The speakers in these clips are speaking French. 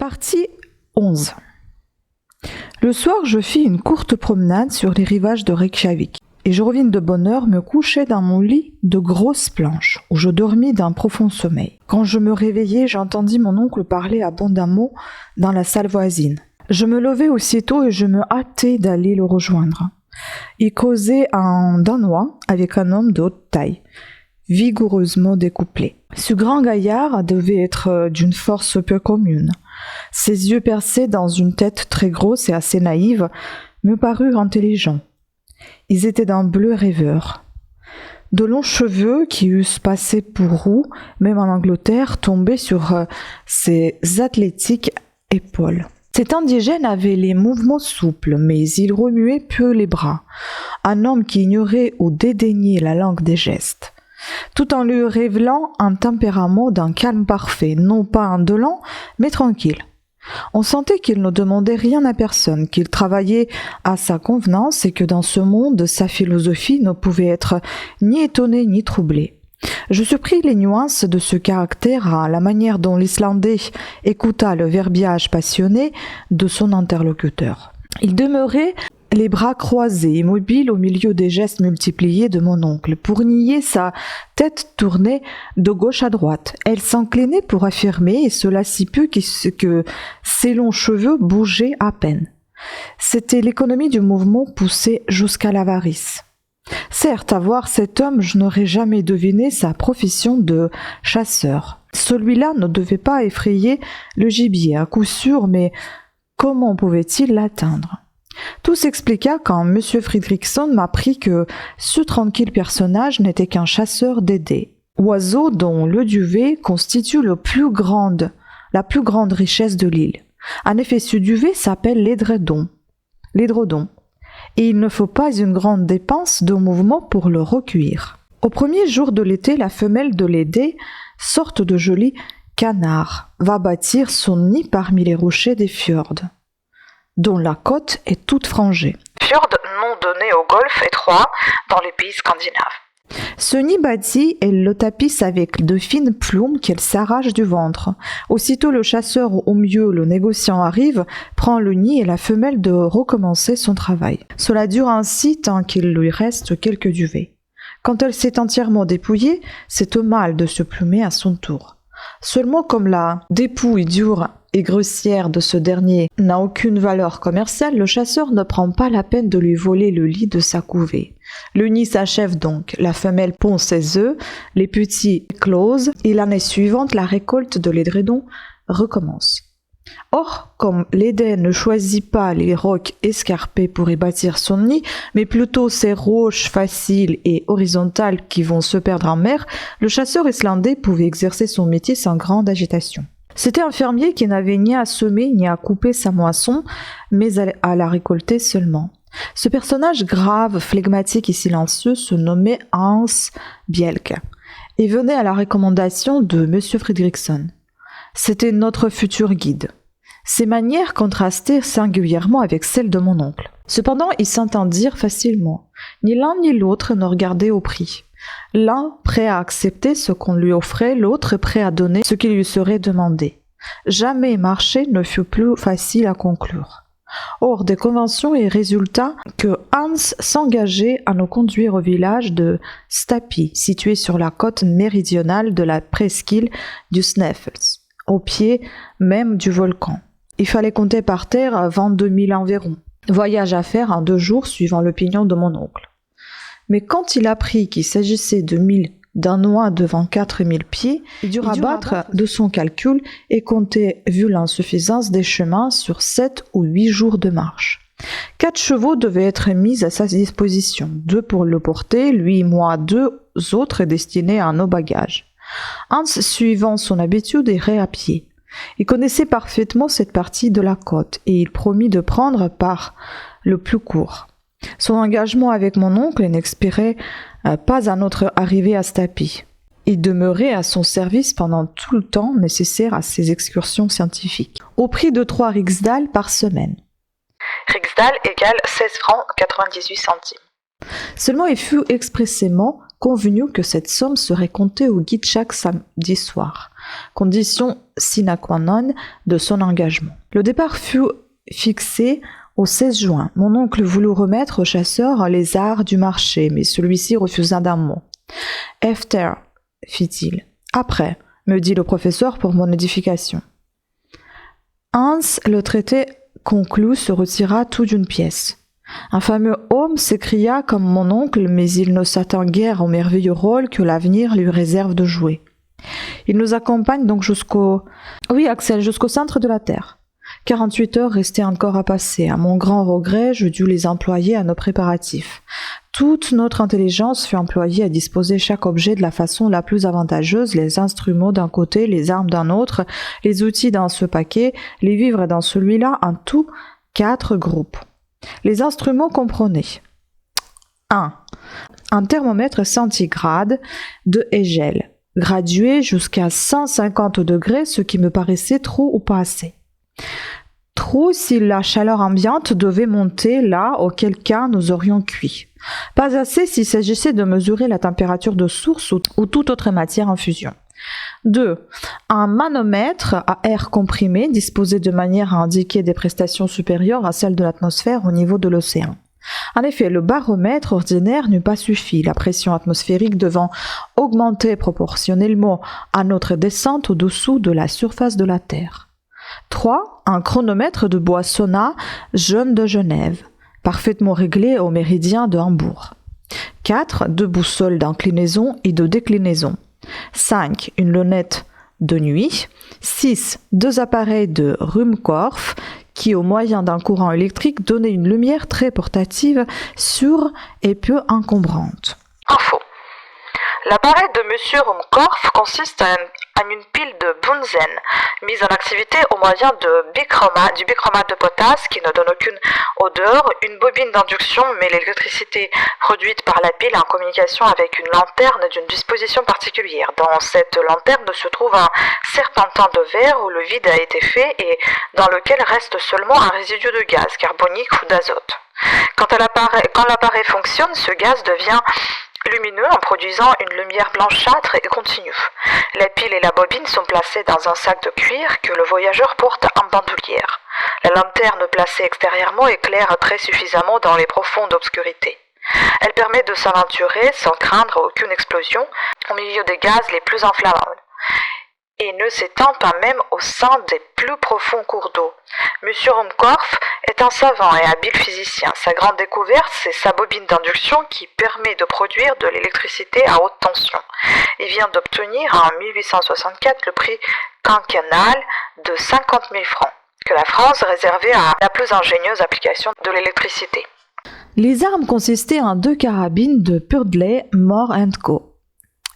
Partie 11. Le soir, je fis une courte promenade sur les rivages de Reykjavik et je revins de bonne heure me coucher dans mon lit de grosses planches où je dormis d'un profond sommeil. Quand je me réveillai, j'entendis mon oncle parler abondamment dans la salle voisine. Je me levai aussitôt et je me hâtai d'aller le rejoindre. Il causait en danois avec un homme de haute taille, vigoureusement découplé. Ce grand gaillard devait être d'une force peu commune. Ses yeux percés dans une tête très grosse et assez naïve me parurent intelligents. Ils étaient d'un bleu rêveur. De longs cheveux qui eussent passé pour roux, même en Angleterre, tombaient sur ses athlétiques épaules. Cet indigène avait les mouvements souples, mais il remuait peu les bras. Un homme qui ignorait ou dédaignait la langue des gestes. Tout en lui révélant un tempérament d'un calme parfait, non pas indolent, mais tranquille. On sentait qu'il ne demandait rien à personne, qu'il travaillait à sa convenance et que dans ce monde, sa philosophie ne pouvait être ni étonnée ni troublée. Je surpris les nuances de ce caractère à la manière dont l'Islandais écouta le verbiage passionné de son interlocuteur. Il demeurait les bras croisés, immobile au milieu des gestes multipliés de mon oncle. Pour nier, sa tête tournait de gauche à droite. Elle s'inclinait pour affirmer, et cela si peu que ses longs cheveux bougeaient à peine. C'était l'économie du mouvement poussée jusqu'à l'avarice. Certes, à voir cet homme, je n'aurais jamais deviné sa profession de chasseur. Celui-là ne devait pas effrayer le gibier, à coup sûr, mais comment pouvait-il l'atteindre ? Tout s'expliqua quand M. Fridriksson m'apprit que ce tranquille personnage n'était qu'un chasseur d'édés, oiseau dont le duvet constitue la plus grande richesse de l'île. En effet, ce duvet s'appelle l'édredon, et il ne faut pas une grande dépense de mouvement pour le recueillir. Au premier jour de l'été, la femelle de l'édé, sorte de joli canard, va bâtir son nid parmi les rochers des fjords, dont la côte est toute frangée. Fjord, nom donné au golfe étroit dans les pays scandinaves. Ce nid bâti, elle le tapisse avec de fines plumes qu'elle s'arrache du ventre. Aussitôt le chasseur, au mieux le négociant arrive, prend le nid et la femelle de recommencer son travail. Cela dure ainsi tant qu'il lui reste quelques duvets. Quand elle s'est entièrement dépouillée, c'est au mâle de se plumer à son tour. Seulement comme la dépouille dure et grossière de ce dernier n'a aucune valeur commerciale, le chasseur ne prend pas la peine de lui voler le lit de sa couvée. Le nid s'achève donc, la femelle pond ses œufs, les petits éclosent, et l'année suivante, la récolte de l'édredon recommence. Or, comme l'édé ne choisit pas les rocs escarpés pour y bâtir son nid, mais plutôt ces roches faciles et horizontales qui vont se perdre en mer, le chasseur islandais pouvait exercer son métier sans grande agitation. C'était un fermier qui n'avait ni à semer ni à couper sa moisson, mais à la récolter seulement. Ce personnage grave, flegmatique et silencieux se nommait Hans Bjelke et venait à la recommandation de M. Fridriksson. C'était notre futur guide. Ses manières contrastaient singulièrement avec celles de mon oncle. Cependant, ils s'entendirent facilement. Ni l'un ni l'autre ne regardaient au prix. L'un prêt à accepter ce qu'on lui offrait, l'autre prêt à donner ce qui lui serait demandé. Jamais marché ne fut plus facile à conclure. Or, des conventions et résulta que Hans s'engageait à nous conduire au village de Stapi, situé sur la côte méridionale de la presqu'île du Sneffels, au pied même du volcan. Il fallait compter par terre 22 000 environ. Voyage à faire en 2 jours suivant l'opinion de mon oncle. Mais quand il apprit qu'il s'agissait de 1000 danois devant 4000 pieds, il dut rabattre de son calcul et compter, vu l'insuffisance des chemins, sur 7 ou 8 jours de marche. 4 chevaux devaient être mis à sa disposition, 2 pour le porter, lui et moi 2 autres destinés à nos bagages. Hans, suivant son habitude, irait à pied. Il connaissait parfaitement cette partie de la côte et il promit de prendre par le plus court. Son engagement avec mon oncle n'expirait pas à notre arrivée à Stapi. Il demeurait à son service pendant tout le temps nécessaire à ses excursions scientifiques, au prix de 3 riksdal par semaine. Riksdal égale 16 francs 98 centimes. Seulement il fut expressément convenu que cette somme serait comptée au guide chaque samedi soir, condition sine qua non de son engagement. Le départ fut fixé au 16 juin. Mon oncle voulut remettre au chasseur les arts du marché, mais celui-ci refusa d'un mot. « After », fit-il. « Après », me dit le professeur pour mon édification. Hans, le traité conclu, se retira tout d'une pièce. Un fameux homme s'écria comme mon oncle, mais il ne s'attend guère au merveilleux rôle que l'avenir lui réserve de jouer. Il nous accompagne donc jusqu'au centre de la Terre. 48 heures restaient encore à passer. À mon grand regret, je dus les employer à nos préparatifs. Toute notre intelligence fut employée à disposer chaque objet de la façon la plus avantageuse, les instruments d'un côté, les armes d'un autre, les outils dans ce paquet, les vivres dans celui-là, en tout 4 groupes. Les instruments comprenaient 1. Un thermomètre centigrade de Hegel, gradué jusqu'à 150 degrés, ce qui me paraissait trop ou pas assez. Trop si la chaleur ambiante devait monter là, auquel cas nous aurions cuit. Pas assez s'il s'agissait de mesurer la température de source ou toute autre matière en fusion. 2. Un manomètre à air comprimé disposé de manière à indiquer des prestations supérieures à celles de l'atmosphère au niveau de l'océan. En effet, le baromètre ordinaire n'eût pas suffi, la pression atmosphérique devant augmenter proportionnellement à notre descente au-dessous de la surface de la Terre. 3. Un chronomètre de bois Sona jaune de Genève, parfaitement réglé au méridien de Hambourg. 4. 2 boussoles d'inclinaison et de déclinaison. 5. Une lunette de nuit. 6. 2 appareils de Ruhmkorff qui, au moyen d'un courant électrique, donnaient une lumière très portative, sûre et peu encombrante. Info. L'appareil de M. Ruhmkorff consiste en une pile de Bunsen mise en activité au moyen du bichromate de potasse qui ne donne aucune odeur. Une bobine d'induction met l'électricité produite par la pile en communication avec une lanterne d'une disposition particulière. Dans cette lanterne se trouve un serpentin de verre où le vide a été fait et dans lequel reste seulement un résidu de gaz carbonique ou d'azote. Quand l'appareil fonctionne, ce gaz devient lumineux en produisant une lumière blanchâtre et continue. La pile et la bobine sont placées dans un sac de cuir que le voyageur porte en bandoulière. La lanterne placée extérieurement éclaire très suffisamment dans les profondes obscurités. Elle permet de s'aventurer sans craindre aucune explosion au milieu des gaz les plus inflammables et ne s'étend pas même au sein des plus profonds cours d'eau. M. Ruhmkorff est un savant et habile physicien. Sa grande découverte, c'est sa bobine d'induction qui permet de produire de l'électricité à haute tension. Il vient d'obtenir en 1864 le prix quinquennal de 50 000 francs, que la France réservait à la plus ingénieuse application de l'électricité. Les armes consistaient en 2 carabines de Purdley Moore & Co.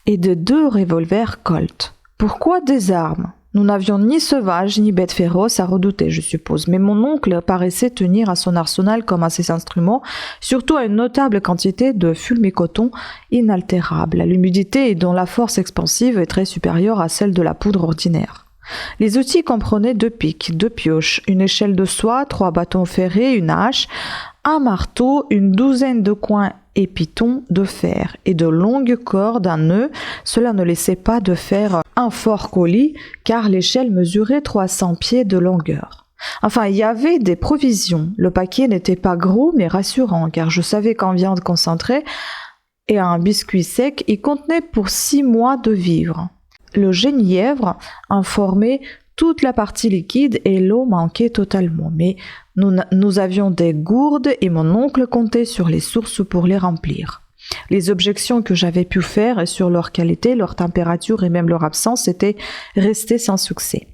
et de 2 revolvers Colt. Pourquoi des armes ? Nous n'avions ni sauvages ni bêtes féroces à redouter, je suppose, mais mon oncle paraissait tenir à son arsenal comme à ses instruments, surtout à une notable quantité de fulmi-coton inaltérable, à l'humidité et dont la force expansive est très supérieure à celle de la poudre ordinaire. Les outils comprenaient 2 pics, 2 pioches, une échelle de soie, 3 bâtons ferrés, une hache, un marteau, une douzaine de coins et pitons de fer et de longues cordes à nœuds. Cela ne laissait pas de faire un fort colis car l'échelle mesurait 300 pieds de longueur. Enfin, il y avait des provisions. Le paquet n'était pas gros mais rassurant car je savais qu'en viande concentrée et un biscuit sec, il contenait pour 6 mois de vivres. Le genièvre informait toute la partie liquide et l'eau manquait totalement, mais nous avions des gourdes et mon oncle comptait sur les sources pour les remplir. Les objections que j'avais pu faire sur leur qualité, leur température et même leur absence étaient restées sans succès.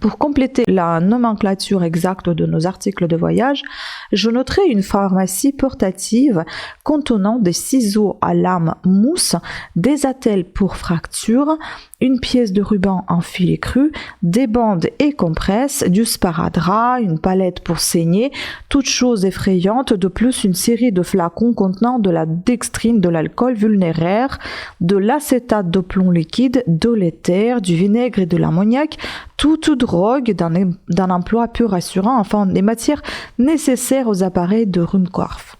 Pour compléter la nomenclature exacte de nos articles de voyage, je noterai une pharmacie portative contenant des ciseaux à lame mousse, des attelles pour fracture, une pièce de ruban en filet cru, des bandes et compresses, du sparadrap, une palette pour saigner, toutes choses effrayantes, de plus une série de flacons contenant de la dextrine, de l'alcool vulnéraire, de l'acétate de plomb liquide, de l'éther, du vinaigre et de l'ammoniac, toute drogue d'un emploi peu rassurant, enfin des matières nécessaires aux appareils de Ruhmkorff.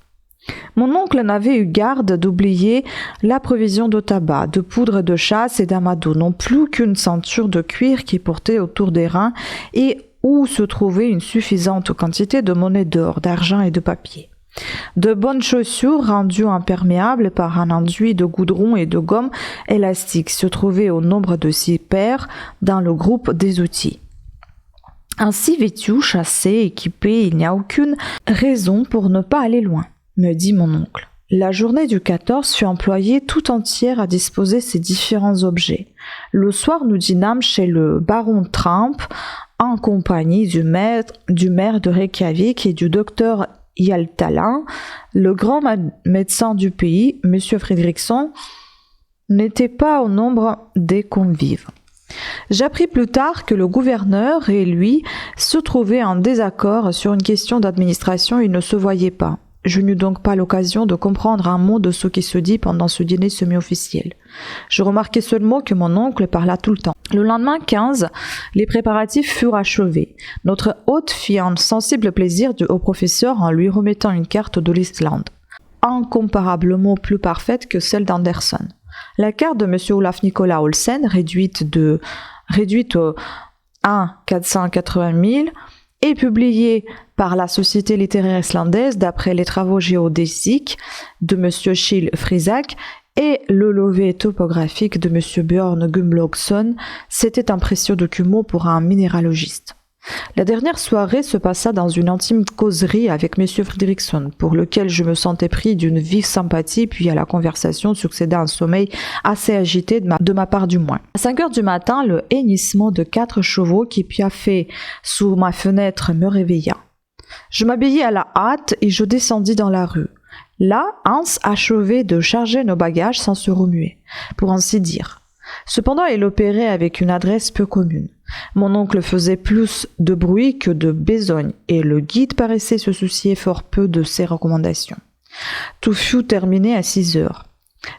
Mon oncle n'avait eu garde d'oublier la provision de tabac, de poudre de chasse et d'amadou, non plus qu'une ceinture de cuir qui portait autour des reins et où se trouvait une suffisante quantité de monnaie d'or, d'argent et de papier. De bonnes chaussures rendues imperméables par un enduit de goudron et de gomme élastique se trouvaient au nombre de 6 paires dans le groupe des outils. Ainsi vêtu, chassé, équipé, il n'y a aucune raison pour ne pas aller loin, me dit mon oncle. La journée du 14 fut employée tout entière à disposer ces différents objets. Le soir, nous dînâmes chez le baron Trump en compagnie du maire de Reykjavik et du docteur Hjaltalin. Le grand médecin du pays, M. Fredriksson, n'était pas au nombre des convives. J'appris plus tard que le gouverneur et lui se trouvaient en désaccord sur une question d'administration et ne se voyaient pas. Je n'eus donc pas l'occasion de comprendre un mot de ce qui se dit pendant ce dîner semi-officiel. Je remarquai seulement que mon oncle parla tout le temps. Le lendemain 15, les préparatifs furent achevés. Notre hôte fit un sensible plaisir au professeur en lui remettant une carte de l'Islande, incomparablement plus parfaite que celle d'Anderson. La carte de M. Olaf Nicolas Olsen, réduite au 1 480 000, est publiée par la Société littéraire islandaise d'après les travaux géodésiques de M. Schill Frisak et le levé topographique de M. Björn Gunnlaugsson. C'était un précieux document pour un minéralogiste. La dernière soirée se passa dans une intime causerie avec M. Fredriksson, pour lequel je me sentais pris d'une vive sympathie, puis à la conversation succéda un sommeil assez agité de ma part du moins. À 5 heures du matin, le hennissement de 4 chevaux qui piaffaient sous ma fenêtre me réveilla. Je m'habillai à la hâte et je descendis dans la rue. Là, Hans achevait de charger nos bagages sans se remuer, pour ainsi dire. Cependant, il opérait avec une adresse peu commune. Mon oncle faisait plus de bruit que de besogne, et le guide paraissait se soucier fort peu de ses recommandations. Tout fut terminé à 6 heures.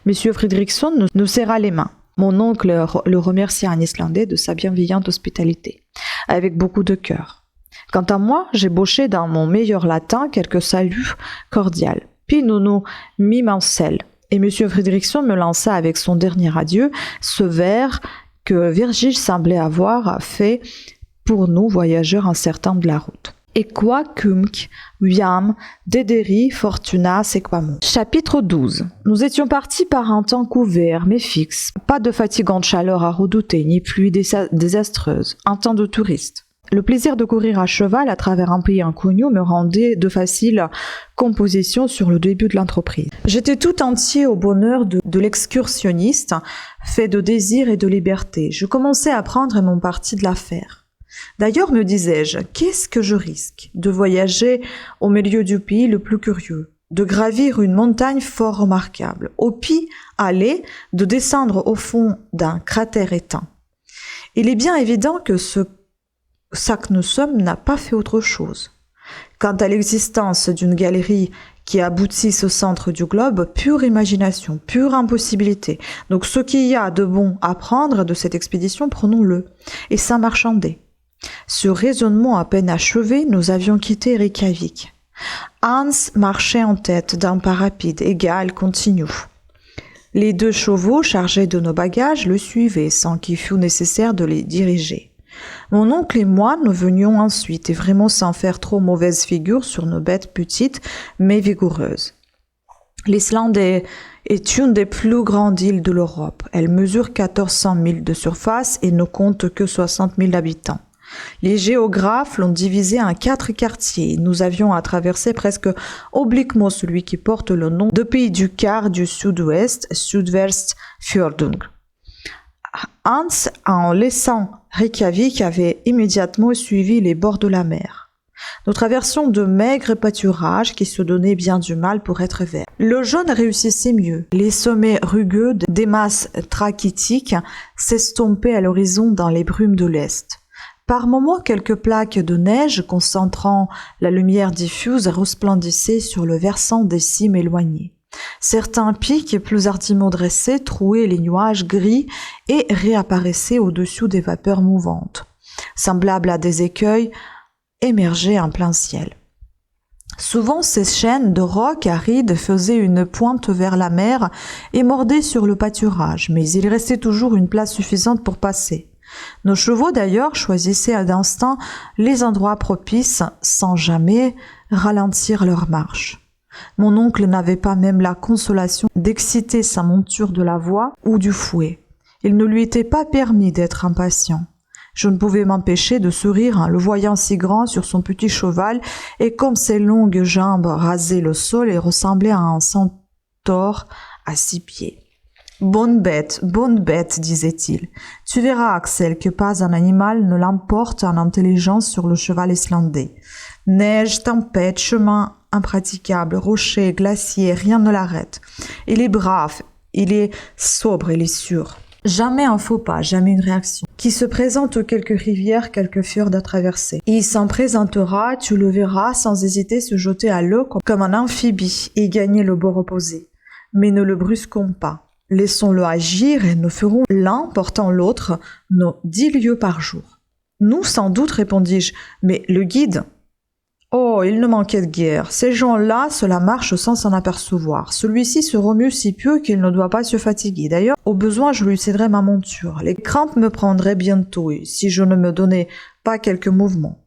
M. Fredriksson nous serra les mains. Mon oncle le remercia en islandais de sa bienveillante hospitalité, avec beaucoup de cœur. Quant à moi, j'ébauchai dans mon meilleur latin quelques saluts cordiaux. Puis nous nous mîmes en selle, et M. Fredriksson me lança avec son dernier adieu ce vers que Virgile semblait avoir fait pour nous voyageurs incertains de la route. Et quoi cumque viam dederi fortuna sequamur. Chapitre 12. Nous étions partis par un temps couvert mais fixe. Pas de fatigante chaleur à redouter, ni pluie désastreuse. Un temps de touriste. Le plaisir de courir à cheval à travers un pays inconnu me rendait de facile composition sur le début de l'entreprise. J'étais tout entier au bonheur de l'excursionniste, fait de désir et de liberté. Je commençais à prendre mon parti de l'affaire. D'ailleurs, me disais-je, qu'est-ce que je risque? De voyager au milieu du pays le plus curieux, de gravir une montagne fort remarquable, au pis aller, de descendre au fond d'un cratère éteint. Il est bien évident que ce Saknussemm n'a pas fait autre chose. Quant à l'existence d'une galerie qui aboutisse au centre du globe, pure imagination, pure impossibilité. Donc ce qu'il y a de bon à prendre de cette expédition, prenons-le, et sans marchander. Ce raisonnement à peine achevé, nous avions quitté Reykjavik. Hans marchait en tête d'un pas rapide, égal, continu. Les 2 chevaux chargés de nos bagages le suivaient sans qu'il fût nécessaire de les diriger. Mon oncle et moi, nous venions ensuite, et vraiment sans faire trop mauvaise figure sur nos bêtes petites, mais vigoureuses. L'Islande est une des plus grandes îles de l'Europe. Elle mesure 1400 milles de surface et ne compte que 60 000 habitants. Les géographes l'ont divisée en 4 quartiers. Nous avions à traverser presque obliquement celui qui porte le nom de pays du quart du sud-ouest, Sudvestfjordung. Hans, en laissant Reykjavik, avait immédiatement suivi les bords de la mer. Nous traversions de maigres pâturages qui se donnaient bien du mal pour être verts. Le jaune réussissait mieux. Les sommets rugueux des masses trachytiques s'estompaient à l'horizon dans les brumes de l'Est. Par moments, quelques plaques de neige concentrant la lumière diffuse resplendissaient sur le versant des cimes éloignées. Certains pics plus hardiment dressés trouaient les nuages gris et réapparaissaient au-dessus des vapeurs mouvantes, semblables à des écueils émergés en plein ciel. Souvent, ces chaînes de rocs arides faisaient une pointe vers la mer et mordaient sur le pâturage, mais il restait toujours une place suffisante pour passer. Nos chevaux d'ailleurs choisissaient d'instinct les endroits propices sans jamais ralentir leur marche. Mon oncle n'avait pas même la consolation d'exciter sa monture de la voix ou du fouet. Il ne lui était pas permis d'être impatient. Je ne pouvais m'empêcher de sourire en le voyant si grand sur son petit cheval et comme ses longues jambes rasaient le sol et ressemblaient à un centaure à 6 pieds. « bonne bête, disait-il. Tu verras, Axel, que pas un animal ne l'emporte en intelligence sur le cheval islandais. Neige, tempête, chemin impraticable, rochers, glaciers, rien ne l'arrête. Il est brave, il est sobre, il est sûr. Jamais un faux pas, jamais une réaction. Qui se présente quelques rivières, quelques fjords à traverser. Il s'en présentera, tu le verras sans hésiter se jeter à l'eau comme un amphibie et gagner le bord opposé. Mais ne le brusquons pas. Laissons-le agir et nous ferons l'un portant l'autre nos 10 lieues par jour. Nous, sans doute, répondis-je, mais le guide? Oh, il ne manquait de guère. Ces gens-là se la marchent sans s'en apercevoir. Celui-ci se remue si peu qu'il ne doit pas se fatiguer. D'ailleurs, au besoin, je lui céderai ma monture. Les crampes me prendraient bientôt, si je ne me donnais pas quelques mouvements.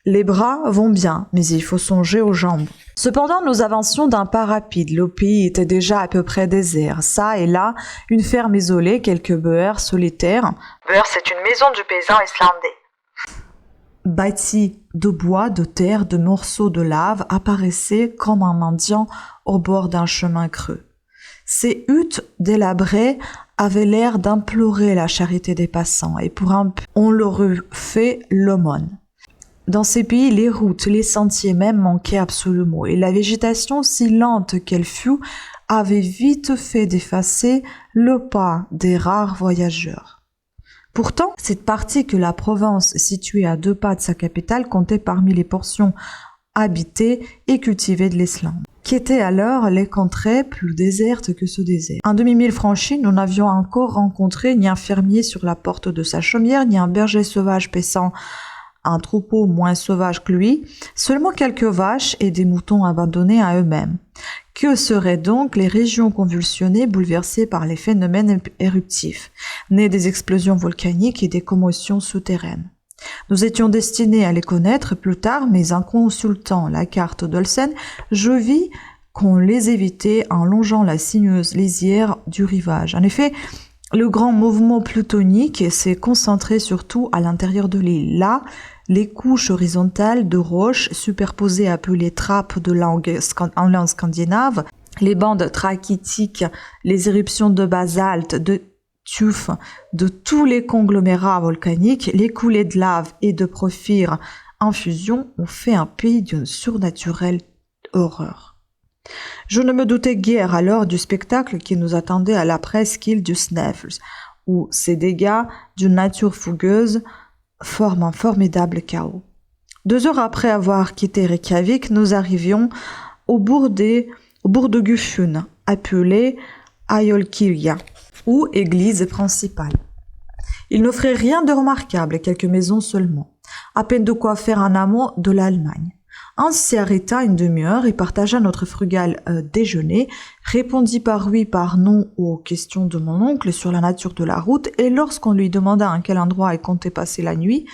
Les bras vont bien, mais il faut songer aux jambes. Cependant, nous avancions d'un pas rapide. Le pays était déjà à peu près désert. Ça et là, une ferme isolée, quelques beurs solitaires. Beur, c'est une maison du paysan islandais. Bâtie de bois, de terre, de morceaux de lave, apparaissait comme un mendiant au bord d'un chemin creux. Ces huttes délabrées avaient l'air d'implorer la charité des passants, et pour un peu, on leur eût fait l'aumône. Dans ces pays, les routes, les sentiers même manquaient absolument, et la végétation, si lente qu'elle fût, avait vite fait d'effacer le pas des rares voyageurs. Pourtant, cette partie que la Provence, située à 2 pas de sa capitale, comptait parmi les portions habitées et cultivées de l'Islande, qui étaient alors les contrées plus désertes que ce désert. Un demi-mille franchi, nous n'avions encore rencontré ni un fermier sur la porte de sa chaumière, ni un berger sauvage paissant un troupeau moins sauvage que lui, seulement quelques vaches et des moutons abandonnés à eux-mêmes. Que seraient donc les régions convulsionnées, bouleversées par les phénomènes éruptifs, nés des explosions volcaniques et des commotions souterraines? Nous étions destinés à les connaître plus tard, mais en consultant la carte d'Olsen, je vis qu'on les évitait en longeant la sinueuse lisière du rivage. En effet, le grand mouvement plutonique s'est concentré surtout à l'intérieur de l'île. Là, les couches horizontales de roches superposées appelées trappes en langue scandinave, les bandes trachytiques, les éruptions de basalte, de tuf, de tous les conglomérats volcaniques, les coulées de lave et de porphyre en fusion ont fait un pays d'une surnaturelle horreur. Je ne me doutais guère alors du spectacle qui nous attendait à la presqu'île du Snæfell, où ces dégâts d'une nature fougueuse forment un formidable chaos. 2 heures après avoir quitté Reykjavik, nous arrivions au bourg de Gufun, appelé Eyjolkirkja, ou église principale. Il n'offrait rien de remarquable, quelques maisons seulement, à peine de quoi faire un amont de l'Allemagne. Hans s'y arrêta une demi-heure et partagea notre frugal déjeuner, répondit par oui, par non aux questions de mon oncle sur la nature de la route, et lorsqu'on lui demanda en quel endroit il comptait passer la nuit,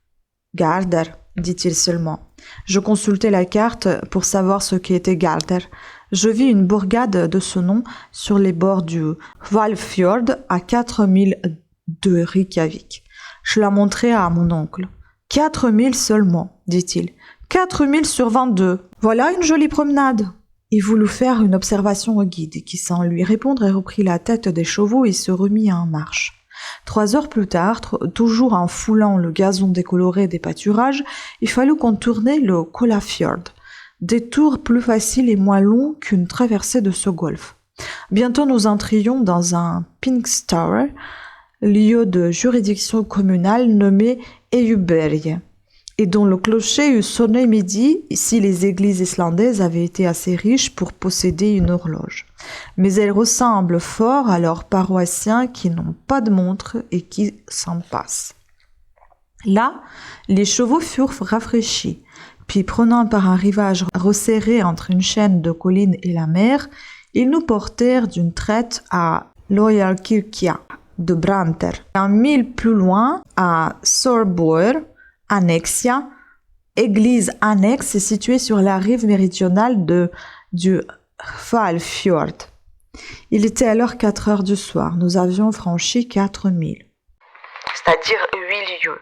« Gardar », dit-il seulement. Je consultai la carte pour savoir ce qu'était Gardar. Je vis une bourgade de ce nom sur les bords du Hvalfjord à 4 milles de Reykjavik. Je la montrai à mon oncle. « 4 milles seulement, dit-il. 4 milles sur 22. Voilà une jolie promenade. » Il voulut faire une observation au guide, qui sans lui répondre reprit la tête des chevaux et se remit en marche. 3 heures plus tard, toujours en foulant le gazon décoloré des pâturages, il fallut contourner le Kollafjord, détour plus facile et moins long qu'une traversée de ce golfe. Bientôt nous entrions dans un Pinkstower, lieu de juridiction communale nommé Eyjuberg, et dont le clocher eût sonné midi si les églises islandaises avaient été assez riches pour posséder une horloge. Mais elles ressemblent fort à leurs paroissiens qui n'ont pas de montre et qui s'en passent. Là, les chevaux furent rafraîchis. Puis prenant par un rivage resserré entre une chaîne de collines et la mer, ils nous portèrent d'une traite à Loyalkirkja de Branter. 1 mille plus loin, à Sorboer, Annexia, église annexe située sur la rive méridionale du Hvalfjord. Il était alors 4 heures du soir. Nous avions franchi 4 milles. C'est-à-dire 8 lieues.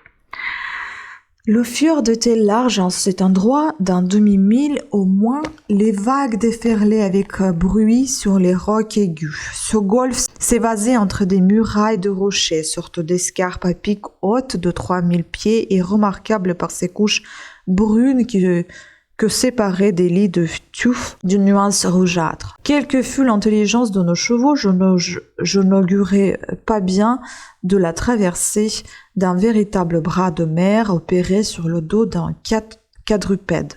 Le fjord était large en cet endroit d'un demi-mille au moins. Les vagues déferlaient avec bruit sur les rocs aigus. Ce golfe s'évasait entre des murailles de rochers, sorte d'escarpe à pic haute de 3000 pieds et remarquable par ses couches brunes que séparaient des lits de tuf d'une nuance rougeâtre. Quelle que fût l'intelligence de nos chevaux, je n'augurais pas bien de la traversée d'un véritable bras de mer opéré sur le dos d'un quadrupède.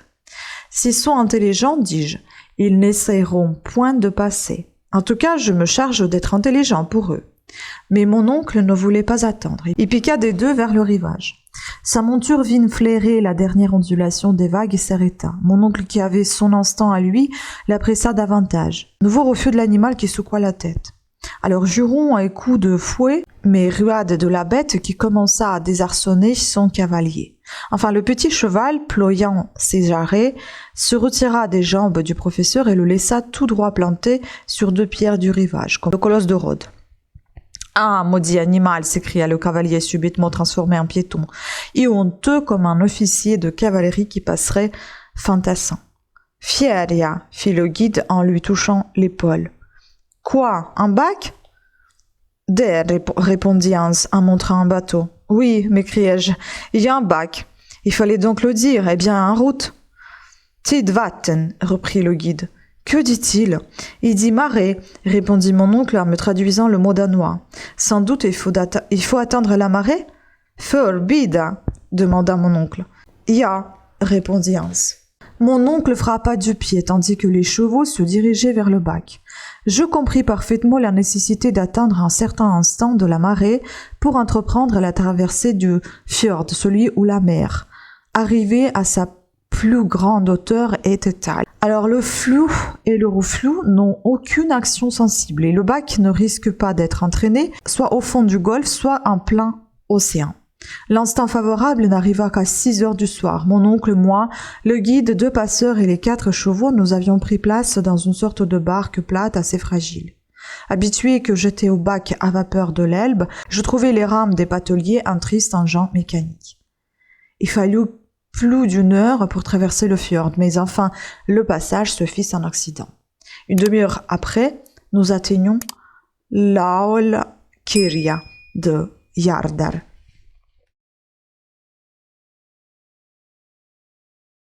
S'ils sont intelligents, dis-je, ils n'essaieront point de passer. En tout cas, je me charge d'être intelligent pour eux. Mais mon oncle ne voulait pas attendre. Il piqua des deux vers le rivage. Sa monture vit flairer la dernière ondulation des vagues et s'arrêta. Mon oncle, qui avait son instant à lui, la pressa davantage. Nouveau refus de l'animal qui secoua la tête. Alors jurons et coups de fouet, mais ruade de la bête qui commença à désarçonner son cavalier. Enfin, le petit cheval, ployant ses jarrets, se retira des jambes du professeur et le laissa tout droit planté sur 2 pierres du rivage, comme le colosse de Rhodes. « Ah, maudit animal !» s'écria le cavalier subitement transformé en piéton, et honteux comme un officier de cavalerie qui passerait fantassant. « Fieria !» fit le guide en lui touchant l'épaule. « Quoi, un bac ?»« Der !» répondit Hans en montrant un bateau. « Oui, m'écriai-je, il y a un bac. Il fallait donc le dire. Eh bien, en route !»« Tidvatten !» reprit le guide. « Que dit-il ?»« Il dit marée, » répondit mon oncle en me traduisant le mot danois. « Sans doute il faut attendre la marée ?»« Förbida » demanda mon oncle. « Ja » répondit Hans. Mon oncle frappa du pied tandis que les chevaux se dirigeaient vers le bac. Je compris parfaitement la nécessité d'atteindre un certain instant de la marée pour entreprendre la traversée du fjord, celui où la mer, arrivée à sa plus grande hauteur, est totale. Alors le flou et le reflux n'ont aucune action sensible et le bac ne risque pas d'être entraîné soit au fond du golfe, soit en plein océan. L'instant favorable n'arriva qu'à 6 heures du soir. Mon oncle, moi, le guide, 2 passeurs et les 4 chevaux, nous avions pris place dans une sorte de barque plate assez fragile. Habitué que j'étais au bac à vapeur de l'Elbe, je trouvais les rames des bateliers un triste engin mécanique. Il fallut plus d'1 heure pour traverser le fjord, mais enfin, le passage se fit sans accident. Une demi-heure après, nous atteignions Laolkirkja de Jardar.